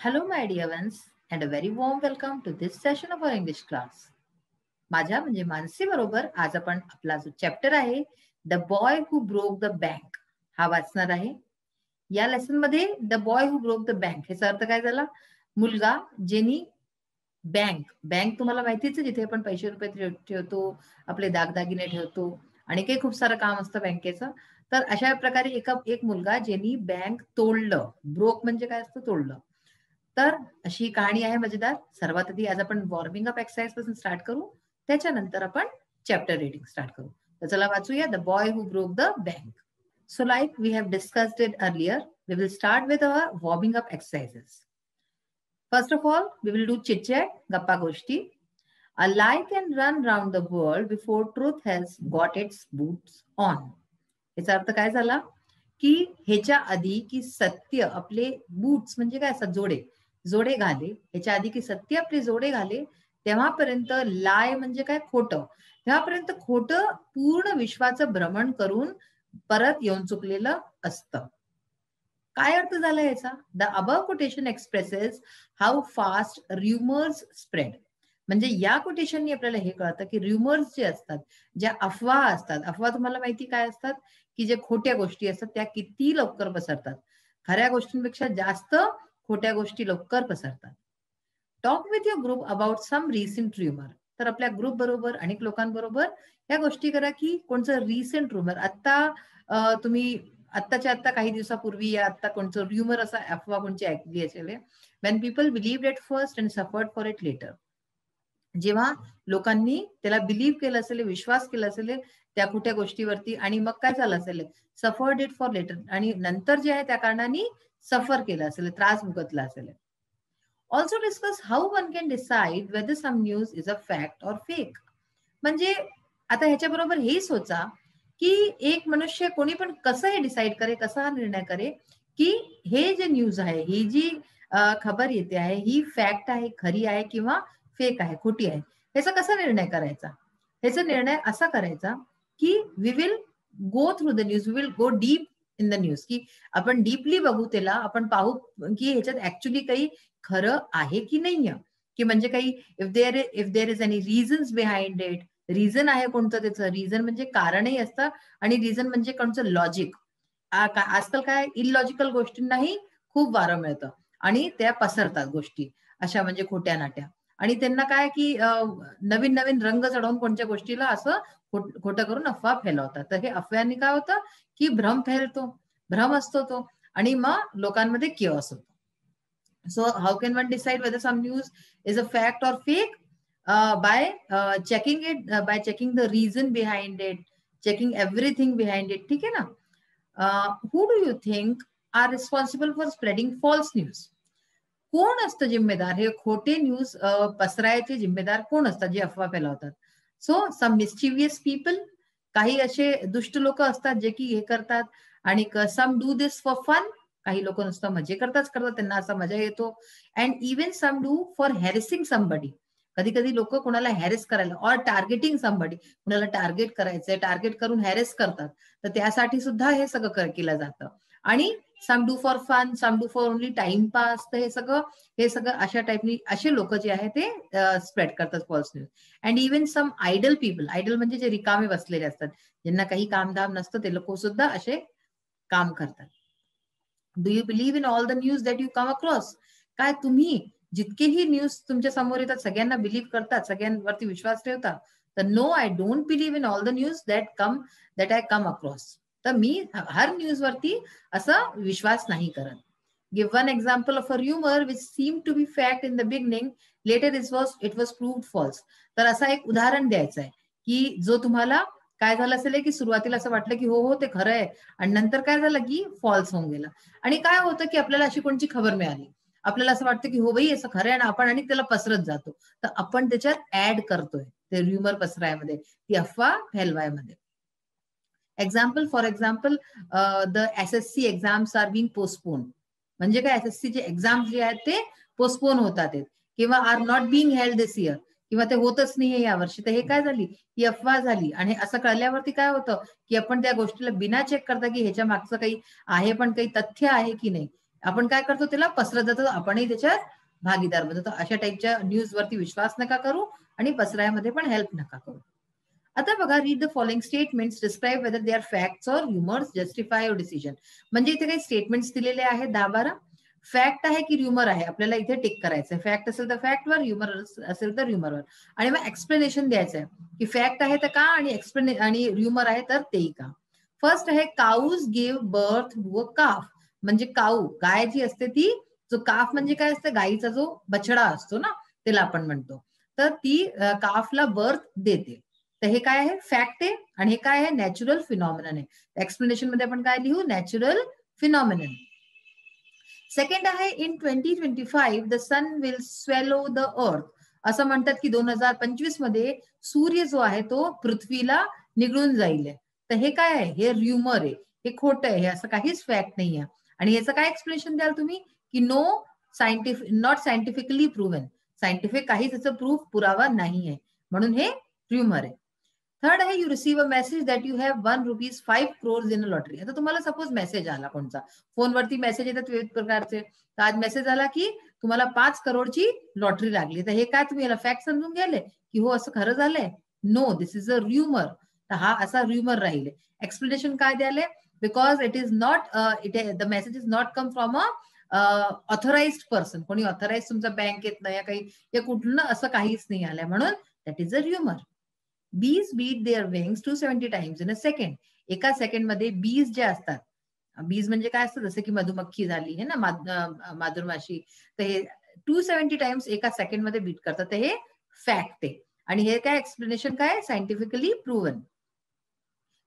Hello, my dear ones, and a very warm welcome to this session of our English class. माझ्या म्हणजे मानसी बरोबर आज आपण आपला जो चॅप्टर आहे the boy who broke the bank हा वाचणार आहे. या लेसन मध्ये the boy who broke the bank याचा अर्थ काय झाला? मुलगा ज्यांनी बँक तुम्हाला माहितीच आहे, जिथे आपण पैसे रुपये ठेवतो, आपले दागदागिने ठेवतो आणि काही खूप सारं काम असतं बँकेचं. तर अशा प्रकारे एक मुलगा ज्यांनी बँक तोडलं. ब्रोक म्हणजे काय असतं? तोडलं. तर अशी कहाणी आहे मजेदार. सर्वात आधी आज आपण वॉर्मिंग अप एक्सरसाइज पासून स्टार्ट करू. त्याच्यानंतर आपण चॅप्टर रीडिंग स्टार्ट करू. तर चला वाचूया the boy who broke the bank. So like we have discussed it earlier, we will start with our warming up exercises. First of all, we will do chit chat, gappa goshti. A lie can run round the world before truth has got its boots on. याचा अर्थ काय झाला की ह्याच्या आधी की सत्य आपले बूट्स म्हणजे काय असतात? जोडे घाले. ह्याच्या आधी की सत्य आपले जोडे घाले तेव्हापर्यंत लाय म्हणजे काय? खोटं. तेव्हापर्यंत खोटं पूर्ण विश्वाचं भ्रमण करून परत येऊन चुकलेलं असतं. काय अर्थ झाला याचा? The above quotation expresses how fast rumours spread. म्हणजे या कोटेशननी आपल्याला हे कळतं की र्युमर्स जे असतात, ज्या अफवा असतात, अफवा तुम्हाला माहिती काय असतात? की जे खोट्या गोष्टी असतात त्या किती लवकर पसरतात. खऱ्या गोष्टींपेक्षा जास्त खोट्या गोष्टी लवकर पसरतात. Talk with your group about some recent rumour. तर आपल्या ग्रुप बरोबर अनेक लोकांबरोबर या गोष्टी करा की कोणचं रिसेंट रुमर तुम्ही आत्ताच्या आत्ता काही दिवसापूर्वी या आत्ता कोणचं र्युमर असा अफवा कोणची ऐकली असेल. Wien people believed at first and suffered for it later. जेव्हा लोकांनी त्याला बिलीव्ह केलं असेल, विश्वास केला असेल त्या खोट्या गोष्टीवरती आणि मग काय झालं असेल? Suffered it for later. आणि नंतर जे आहे त्या कारणाने सफर केलं असेल, त्रास भोगतला असेल. Also discuss how one can decide whether some news is a fact or fake. म्हणजे आता ह्याच्याबरोबर हेही सोचा की एक मनुष्य कोणी पण कसं हे डिसाईड करे, कसा हा निर्णय करे की हे जे न्यूज आहे, ही जी खबर येते आहे, ही फॅक्ट आहे, खरी आहे किंवा फेक आहे, खोटी आहे. ह्याचा कसा निर्णय करायचा? ह्याचा निर्णय असा करायचा की we will go through the news, we will go deep in the news. की आपण डीपली बघू त्याला, आपण पाहू की ह्याच्यात ऍक्च्युली काही खरं आहे की नाहीये. की म्हणजे काही if there is any reasons behind it. Reason आहे कोणतं त्याचं? रिझन म्हणजे कारणही असतं आणि रिझन म्हणजे कोणतं? लॉजिक. आजकाल काय इलॉजिकल गोष्टींनाही खूप वारं मिळतं आणि त्या पसरतात गोष्टी अशा म्हणजे खोट्या नाट्या. आणि त्यांना काय की नवीन नवीन रंग चढवून कोणत्या गोष्टीला असं खोटं करून अफवा फैलावतात. तर हे अफव्यांनी काय होतं की भ्रम फैलतो, भ्रम असतो तो आणि मग लोकांमध्ये किओस होतो. So how can one decide whether some news is a fact or fake? By checking it, by checking the reason behind it, checking everything behind it. ठीक है ना? Who do you think are responsible for spreading false news? कोण असतं जिम्मेदार? हे खोटे news पसरायचे जिम्मेदार कोण असतात जे अफवा फैलावतात? सो सम मिस्चिवियस पीपल. काही असे दुष्ट लोक असतात जे की हे करतात. आणि some do this for fun. काही लोक नुसतं मजे करतात, त्यांना असा मजा येतो. And even some do for harassing somebody. कधी कधी लोक कोणाला हॅरेस करायला ऑर टार्गेटिंग समबडी, कुणाला टार्गेट करायचंय, टार्गेट करून हॅरेस करतात. तर त्यासाठी सुद्धा हे सगळं केलं जातं. आणि some do for fun, some do for only timepass. तर हे सगळं अशा टाईपनी असे लोक जे आहे ते स्प्रेड करतात false news. And even some idle people. Idle म्हणजे जे रिकामे बसलेले असतात, ज्यांना काही कामधाम नसतं, ते लोक सुद्धा असे काम करतात. Do you believe in all the news that you come across? काय तुम्ही जितकेही न्यूज तुमच्या समोर येतात सगळ्यांना बिलीव्ह करतात, सगळ्यांवरती विश्वास ठेवता? तर no, I don't believe in all the news that I come across. तर मी हर न्यूज वरती असा विश्वास नाही करत. Give one example of a rumour which seem to be fact in the beginning, later it was proved false. तर असं एक उदाहरण द्यायचं आहे की जो तुम्हाला काय झालं असेल की सुरुवातीला असं वाटलं की हो ते खरं आहे आणि नंतर काय झालं की फॉल्स होऊन गेलं. आणि काय होतं की आपल्याला अशी कोणची खबर मिळाली, आपल्याला असं वाटतं की हो बाई असं खरं आहे ना, आपण आणि त्याला पसरत जातो. तर आपण त्याच्यात ऍड करतोय ते र्युमर पसरायमध्ये, ती अफवा फैलवायमध्ये. For example the SSC exams are being postpone. म्हणजे काय? SSC चे एक्झाम जे आहेत ते पोस्टपोन होतात किंवा are not being held this year, किंवा ते होतच नाहीये यावर्षी. तर हे काय झाली? ही अफवा झाली. आणि असं कळल्यावरती काय होतं की आपण त्या गोष्टीला बिना चेक करता की ह्याच्या मागचं काही आहे, पण काही तथ्य आहे की नाही, आपण काय करतो, त्याला पसरत जातो, आपणही त्याच्यात भागीदार बनतो. अशा टाईपच्या न्यूज वरती विश्वास नका करू आणि पसरायमध्ये पण हेल्प नका करू. आता बघा, read the following statements, describe whether they are facts or rumours, justify your decision. म्हणजे इथे काही स्टेटमेंट्स दिलेले आहेत 10-12. फॅक्ट आहे की ह्युमर आहे, आपल्याला इथे टिक करायचं. फॅक्ट असेल तर फॅक्टवर, ह्युमर असेल तर ह्युमरवर, आणि मग एक्सप्लेनेशन द्यायचं आहे की फॅक्ट आहे तर का आणि आणि ह्युमर आहे तर तेही का. फर्स्ट आहे, cows give birth to a calf. म्हणजे काऊ, गाय जी असते ती, जो काफ म्हणजे काय असतं, गायीचा जो बछडा असतो ना, त्याला आपण म्हणतो, तर ती काफला बर्थ देते. तर हे काय आहे, फॅक्ट आहे. आणि हे काय आहे, नॅचरल फिनॉमिनन आहे. एक्सप्लेनेशन मध्ये आपण काय लिहू, नॅचरल फिनॉमिनन. सेकंड आहे, in 2025 the sun will swallow the earth. असं म्हणतात की 2025 मध्ये सूर्य जो आहे तो पृथ्वीला निघून जाईल. तर हे काय आहे, हे र्युमर आहे, हे खोटं आहे, हे असं काहीच फॅक्ट नाही आहे. आणि याचं काय एक्सप्लेनेशन द्याल तुम्ही, की no scientific, not scientifically proven. Scientific काही त्याचं प्रूफ, पुरावा नाही आहे, म्हणून हे र्युमर आहे. थर्ड आहे, you receive a message that you have one rupees 5 crores in a lottery. आता तुम्हाला सपोज मेसेज आला कोणता, फोनवरती मेसेज येतात विविध प्रकारचे, तर आज मेसेज आला की तुम्हाला 5 करोडची लॉटरी लागली. तर हे काय तुम्ही याला फॅक्ट समजून गेले की हो असं खरं झालंय? No, this is a rumour. तर हा असा र्युमर राहील. एक्सप्लेनेशन काय द्याले, because it is not, the message is not come from a authorized person. कोणी ऑथराइज तुमच्या बँकेत या काही या कुठलं असं काहीच नाही आलंय, म्हणून that is a rumour. Bees beat their wings 270 times in a second. एका सेकंड मध्ये बीज जे असतात, बीज म्हणजे काय असतं, जसं की मधुमक्खी झाली है ना, माधुरमाशी, तर हे 270 टाइम्स एका सेकंड मध्ये बीट करतात. तर हे फॅक्ट आहे. आणि हे काय एक्सप्लेनेशन काय, scientifically proven.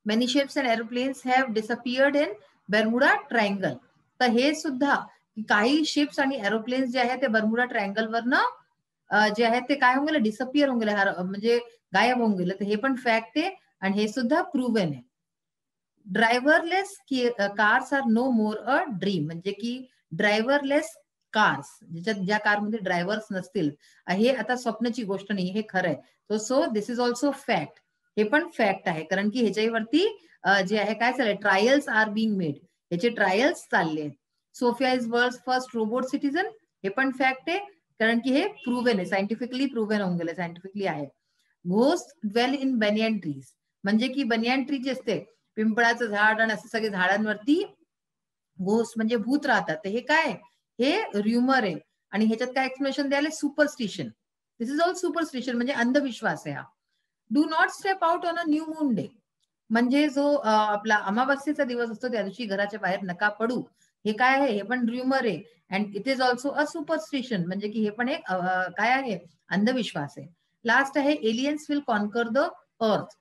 Many ships and aeroplanes have disappeared in Bermuda triangle. तर हे सुद्धा, काही शिप्स आणि एरोप्लेन्स जे आहेत ते बर्मुडा ट्रायंगल वरनं जे आहेत ते काय होऊन गेले, डिसअपियर होऊन गेले, म्हणजे गायब होऊन गेले. तर हे पण फॅक्ट आहे आणि हे सुद्धा प्रूव्हन आहे. Driverless cars are no more a dream. म्हणजे की ड्रायव्हरलेस कार्स, ज्याच्यात ज्या कारमध्ये ड्रायव्हर्स नसतील, हे आता स्वप्नाची गोष्ट नाही, हे खरं आहे. So this is also fact. हे पण फॅक्ट आहे, कारण की ह्याच्यावरती जे आहे काय चाललंय, ट्रायल्स आर बिंग मेड, ह्याचे ट्रायल्स चालले आहेत. Sophia is world first robot citizen. हे पण फॅक्ट आहे, कारण की हे प्रूव्हन आहे, सायंटिफिकली प्रूव्हन होऊन गेले, सायंटिफिकली आहे. Ghost dwell in banyan trees. म्हणजे की बनियन ट्री जे असते, पिंपळाचं झाड आणि असं सगळे झाडांवरती घोस्ट म्हणजे भूत राहतात. तर हे काय, हे र्युमर आहे. आणि ह्याच्यात काय एक्सप्लेनेशन द्यायला, superstition. This is all superstition, म्हणजे अंधविश्वास आहे हा. Do not step out on a new moon day. म्हणजे जो आपला अमावस्येचा दिवस असतो त्या दिवशी घराच्या बाहेर नका पडू. हे काय आहे, हे पण र्युमर आहे. And it is also a superstition, म्हणजे की हे पण एक काय आहे, अंधविश्वास आहे. लास्ट आहे, aliens will conquer the earth.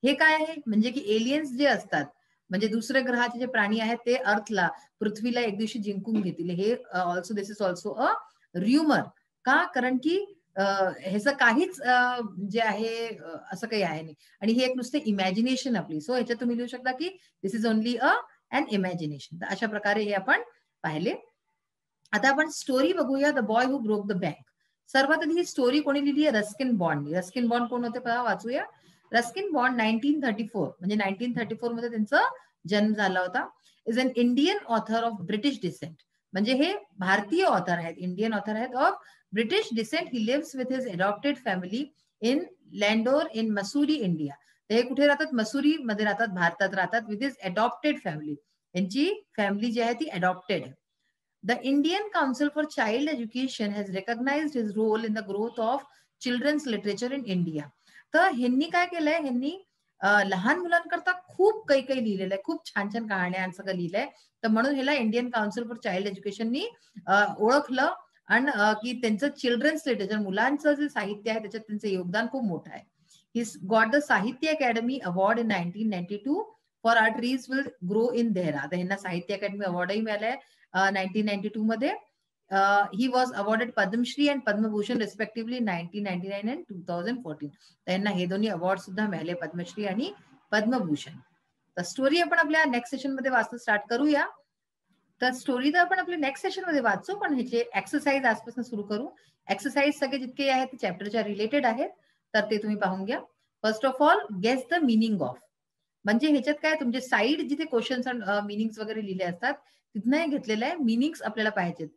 हे काय आहे, म्हणजे की एलियन्स जे असतात, म्हणजे दुसऱ्या ग्रहाचे जे प्राणी आहेत ते अर्थला, पृथ्वीला एक दिवशी जिंकून घेतील. हे also, this is also a rumour. का, कारण की ह्याचं काहीच जे आहे असं काही आहे नाही. आणि हे एक नुसते इमॅजिनेशन आपली. सो ह्याच्यात तुम्ही लिहू शकता की दिस इज ओनली अन इमॅजिनेशन. तर अशा प्रकारे हे आपण पाहिले. आता आपण स्टोरी बघूया, the boy who broke the bank. सर्वात आधी ही स्टोरी कोणी लिहिली आहे, रस्किन बॉन्ड. रस्किन बॉन्ड कोण होते पहा, वाचूया. रस्किन बॉन्ड 1934, म्हणजे 1934 मध्ये त्यांचा जन्म झाला होता. Is an Indian author of British descent. म्हणजे हे भारतीय ऑथर आहेत, इंडियन ऑथर आहेत of British descent. He lives with his adopted family in Landour in Mussoorie, India. ते कुठे राहतात, मसुरी मध्ये राहतात, भारतात राहतात, विथ हिज अडॉप्टेड फॅमिली. त्यांची फॅमिली जी आहे ती अडॉप्टेड आहे. The Indian Council for Child Education has recognized his role in the growth of children's literature in India. तर ह्यांनी काय केलंय, ह्यांनी लहान मुलांकरता खूप काही काही लिहिलेलं आहे, खूप छान छान कहाण्या सगळं लिहिलंय. तर म्हणून ह्याला इंडियन काउन्सिल फॉर चाइल्ड एज्युकेशननी ओळखलं. आणि की त्यांचं चिल्ड्रन्स लिटरेचर, मुलांचं जे साहित्य आहे त्याच्यात त्यांचं योगदान खूप मोठं आहे. He's got the Sahitya Academy Award in 1992 for Our Trees Will Grow in Dehra. तर ह्यांना साहित्य अकॅडमी अवॉर्डही मिळालाय 1992 मध्ये. He was awarded Padma Shri and Padma Bhushan respectively 1999 and 2014. त्यांना हे दोन्ही अवॉर्ड सुद्धा मिळाले, पद्मश्री आणि पद्मभूषण. तर स्टोरी आपण आपल्या नेक्स्ट सेशन मध्ये वाचणं स्टार्ट करूया. तर स्टोरी तर आपण आपल्या नेक्स्ट सेशन मध्ये वाचू, पण ह्याचे एक्सरसाइज आजपासून सुरू करू. एक्सरसाइज सगळे जितके आहेत ते चॅप्टरच्या रिलेटेड आहेत, तर ते तुम्ही पाहून घ्या. First of all, guess the meaning of. म्हणजे ह्याच्यात काय तुमचे साईड जिथे क्वेश्चन्स अँड मिनिंग्स वगैरे लिहिले असतात तिथनं हे घेतलेलं आहे. मिनिंग्स आपल्याला पाहिजेत.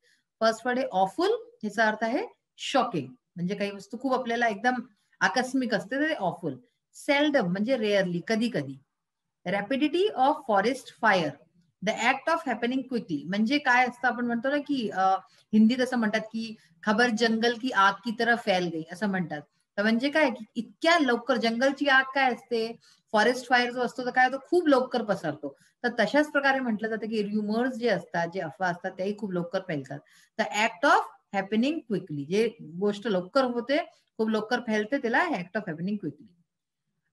फर्स्ट वर्ड आहे ऑफुल, ह्याचा अर्थ आहे शॉकिंग, म्हणजे काही वस्तू खूप आपल्याला एकदम आकस्मिक असते तर ते ऑफुल. सेल्डम म्हणजे रेअरली, कधी कधी. Rapidity of forest fire, the act of happening quickly, म्हणजे काय असतं आपण म्हणतो ना की हिंदीत असं म्हणतात की खबर जंगल की आग की तरह फैल गई असं म्हणतात. तर म्हणजे काय की इतक्या लवकर जंगलची आग काय असते, फॉरेस्ट फायर जो असतो तर काय तो खूप लवकर पसरतो. तर तशाच प्रकारे म्हटलं जातं की र्युमर्स जे असतात, जे अफवा असतात तेही खूप लवकर फैलतात. तर ऍक्ट ऑफ हॅपनिंग क्विकली, जे गोष्ट लवकर होते, खूप लवकर फैलते, त्याला ऍक्ट ऑफ हॅपनिंग क्विकली.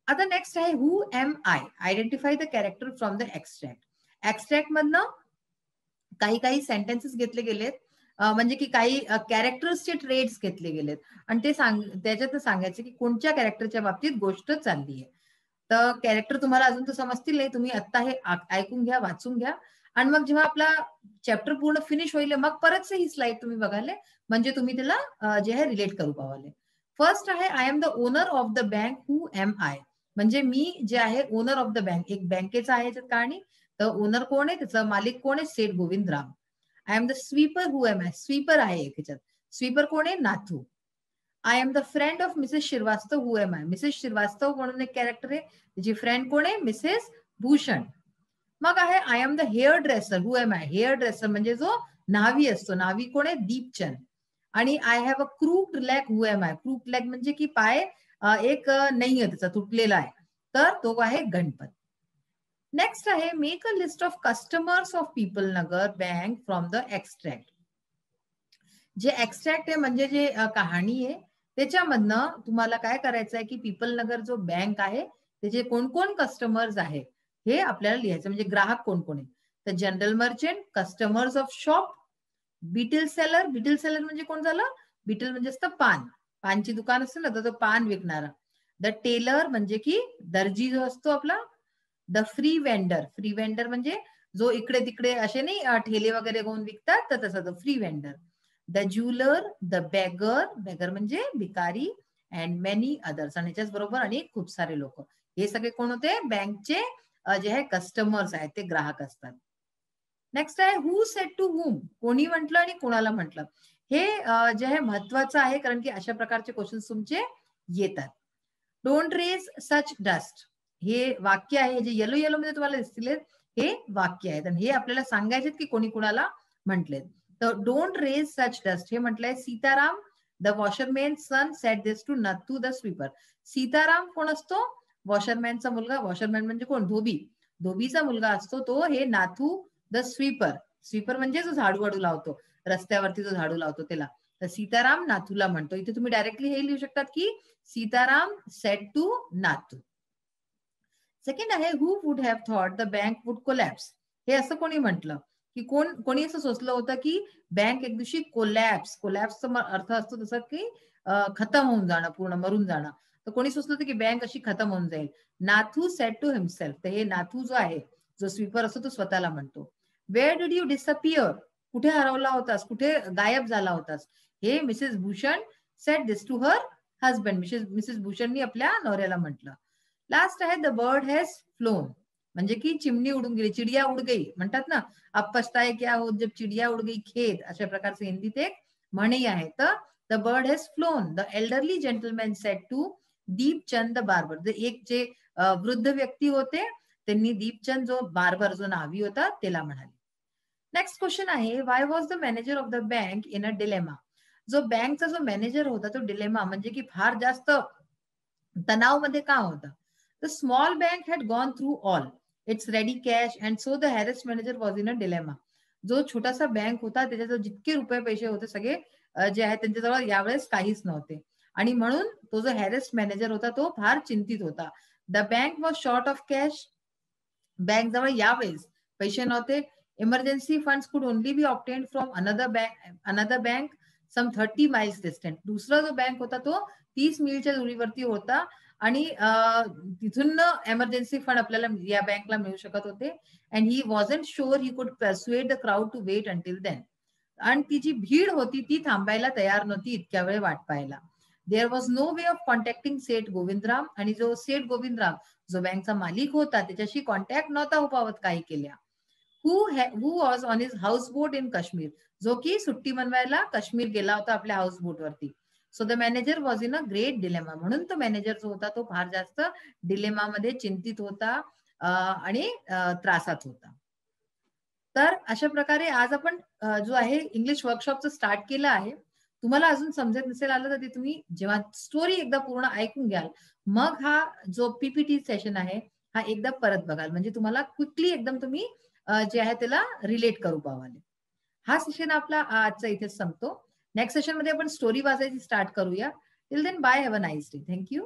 आता नेक्स्ट आहे who am I, identify the character from the extract. Extract मधनं काही काही सेंटेन्सेस घेतले गेलेत, म्हणजे की काही कॅरेक्टर्सचे ट्रेड्स घेतले गेलेत आणि ते त्याच्यात सांगायचं की कोणत्या कॅरेक्टरच्या बाबतीत गोष्ट चालली आहे. तर कॅरेक्टर तुम्हाला अजून तर समजतील नाही, तुम्ही आता हे ऐकून घ्या, वाचून घ्या आणि मग जेव्हा आपला चॅप्टर पूर्ण फिनिश होईल मग परत ही स्लाइड तुम्ही बघाले, म्हणजे तुम्ही त्याला जे आहे रिलेट करू पावाले. फर्स्ट आहे I am the owner of the bank who am I, म्हणजे मी जे आहे ओनर ऑफ द बँक, एक बँकेचा आहे याच्यात कहाणी. तर ओनर कोण आहे, त्याचा मालिक कोण आहे, Seth Govindram. I am the sweeper who am I, sweeper आहे एक ह्याच्यात. स्वीपर कोण आहे, Nathu. I am the friend of Mrs Shrivastava who am I, Mrs Shrivastava म्हणून एक कॅरेक्टर आहे, त्याची फ्रेंड कोण आहे, मिसेस भूषण. मग आहे I am the hairdresser who am I, hairdresser म्हणजे जो न्हावी असतो, न्हावी कोण आहे, दीपचंद. आणि I have a crooked leg who am I, crooked leg म्हणजे की पाय एक नाही आहे त्याचा, तुटलेला आहे, तर तो आहे गणपत. नेक्स्ट आहे make a list of customers of people Nagar bank from the extract. जे एक्स्ट्रॅक्ट आहे म्हणजे जे कहाणी आहे त्याच्यामधनं तुम्हाला काय करायचं आहे की पीपल नगर जो बँक आहे त्याचे कोण कोण कस्टमर्स आहे हे आपल्याला लिहायचं, म्हणजे ग्राहक कोण कोण आहे. तर general merchant, customers of shop, betel seller, betel seller म्हणजे कोण झालं, बिटल म्हणजे असतं पान, पानची दुकान असते ना, तर तो पान विकणारा. द टेलर म्हणजे की दर्जी जो असतो आपला. The free vendor, free vendor म्हणजे जो इकडे तिकडे असे नाही ठेले वगैरे घेऊन विकतात, तर तसं the free vendor. The jeweller, the beggar, beggar म्हणजे भिकारी, अँड मेनी अदर्स, आणि त्याच्याच बरोबर आणि खूप सारे लोक. हे सगळे कोण होते, बँकचे जे आहे कस्टमर्स आहेत, ते ग्राहक असतात. नेक्स्ट आहे हु सेड टू हुम, कोणी म्हटलं आणि कोणाला म्हटलं. हे जे आहे महत्वाचं आहे, कारण की अशा प्रकारचे क्वेश्चन तुमचे येतात. डोंट रेज सच डस्ट, हे वाक्य आहे, जे येलो येलो मध्ये तुम्हाला दिसतील हे वाक्य आहेत आणि हे आपल्याला सांगायचे की कोणी कुणाला म्हटलेत. तर डोंट रेज सच डस्ट हे म्हटलंय Sitaram the washerman son said this to Nathu the sweeper. Sitaram कोण असतो, वॉशरमॅनचा मुलगा, वॉशरमॅन म्हणजे कोण, धोबी, धोबीचा मुलगा असतो तो, हे नाथू द स्वीपर, स्वीपर म्हणजे जो झाडू वाडू लावतो, रस्त्यावरती जो झाडू लावतो त्याला. तर सीताराम नाथूला म्हणतो. इथे तुम्ही डायरेक्टली हे लिहू शकतात की Sitaram said to Nathu. Second आहे who would have thought the bank would collapse, हे असं कोणी म्हटलं की कोणी असं सोचलं होतं की बँक एक दिवशी कोलॅप्स, कोलॅप्सचा अर्थ असतो तसं की खतम होऊन जाणं, पूर्ण मरून जाणं. तर कोणी सोचलं होतं की बँक अशी खतम होऊन जाईल. नाथू सेड टू हिमसेल्फ, तर हे नाथू जो आहे, जो स्वीपर असतो तो स्वतःला म्हणतो. वेअर डिड यू डिसअपियर, कुठे हरवला होतास, कुठे गायब झाला होतास, हे Mrs Bhushan said this to her husband, Mrs भूषणनी आपल्या नवऱ्याला म्हटलं. लास्ट आहे द बर्ड हॅज फ्लोन, म्हणजे की चिमणी उडून गेली, चिडिया उड गई म्हणतात ना, अब पछताए क्या हो जब चिडिया उड गई खेत, अशा प्रकारचे हिंदीत एक म्हणी आहे. तर the bird has flown, the elderly gentleman said to Deepchand barber, जे वृद्ध व्यक्ती होते त्यांनी दीपचंद जो बार्बर जो न्हावी होता त्याला म्हणाले. नेक्स्ट क्वेश्चन आहे Y was the manager of the bank in a dilemma, जो बँकचा जो मॅनेजर होता तो डिलेमा म्हणजे की फार जास्त तणावमध्ये का होता. The small bank had gone through all its ready cash and so the harassed manager was in a dilemma, जो छोटासा बँक होता त्याच्याजवळ जितके रुपये पैसे होते सगळे जे आहेत त्यांच्याजवळ यावेळेस काहीच नव्हते आणि म्हणून तो जो हॅरेस्ट मॅनेजर होता तो फार चिंतित होता. The bank was short of cash, bank जवळ यावेळेस पैसे नव्हते. Emergency funds could only be obtained from another bank some 30 miles distance, दुसरा जो बँक होता तो 30 मीलच्या दुरीवरती होता आणि तिथून एमर्जन्सी फंड आपल्याला या बँकला मिळू शकत होते. And he wasn't sure he could persuade the crowd to wait until then, आणि ती जी भीड होती ती थांबायला तयार नव्हती इतक्या वेळ वाट पाहायला. There was no way of contacting Seth Govindram, आणि जो सेठ गोविंदराम जो बँकचा मालिक होता त्याच्याशी कॉन्टॅक्ट नव्हता होपावत काही केल्या. Who was on his house boat in Kashmir, जो की सुट्टी मनवायला काश्मीर गेला होता आपल्या हाऊस बोटवरती. So the manager was in a great dilemma, म्हणून तो मॅनेजर जो होता तो फार जास्त डिलेमामध्ये चिंतित होता आणि त्रासात होता. तर अशा प्रकारे आज आपण जो आहे इंग्लिश वर्कशॉपचं स्टार्ट केलं आहे. तुम्हाला अजून समजत नसेल आलं तर ते तुम्ही जेव्हा स्टोरी एकदा पूर्ण ऐकून घ्याल, मग हा जो पीपीटी सेशन आहे हा एकदा परत बघाल, म्हणजे तुम्हाला क्विकली एकदम तुम्ही जे आहे त्याला रिलेट करू पावाल. हा सेशन आपला आजचा इथेच संपतो. नेक्स्ट सेशन मध्ये आपण स्टोरी वाचायची स्टार्ट करूया. Till then bye, have a nice day. Thank you.